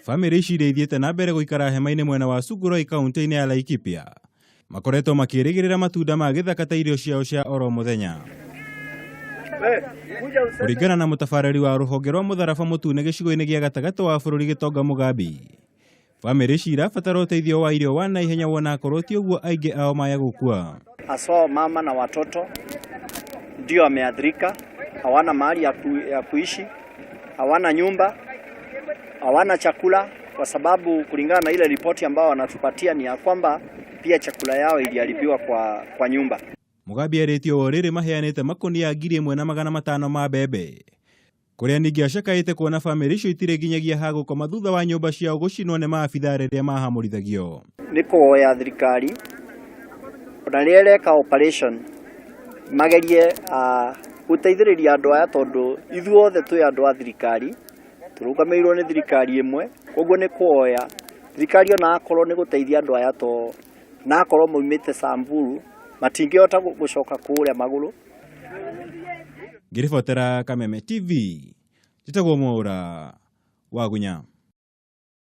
Family ici ireithiete na mbere guikara hema-inĩ mwena wa Suguroi kaunti-inĩ ya Laikipia. Makoretwo makĩrĩgĩrĩra matunda ma gĩthaka ta irio ciao cia oro mũthenya. Kũringana na mũtabarĩri wa rũhonge rwa mũtharaba mũtune gĩcigo-inĩ gĩa gatagatĩ wa bũrũri Gĩtonga Mugambi, family ici irabatara ũteithio wa irio wa naihenya wona akorwo ti ũguo aingĩ ao maya gũkua. Haswa mama na watoto ndio wameathirika, hawana mahali ya kuishi, hawana nyumba, hawana chakula, kwa sababu kulingana na ile ripoti ambao wanatupatia ni ya kwamba pia chakula yao iliharibiwa kwa nyumba. Mugambi arĩtio orĩrĩ maheanĩte makũnia 1,500 ma mbembe, kũrĩa ningĩ acakaĩte kuona family icio itirĩ nginyagia ha gũkoma thutha wa nyũmba ciao gũcinwo nĩ maabitha rĩrĩa mahamũrithagio. Nĩ kũhoya thirikari ona rĩrĩa ĩreka operation magerie gũteithĩrĩria andũ aya, tondũ ithuothe twĩ andũ a thirikari, tũrũgamĩrĩirwo nĩ thirikari ĩmwe. Koguo nĩ kũhoya thirikari ona akorwo nĩ gũteithia andũ aya, to na akorwo moimĩte Samburu matingĩhota gũcoka kũrĩa magũrũ. Ngĩribotera Kameme TV, njĩtagwo Mwaura wa Gunya.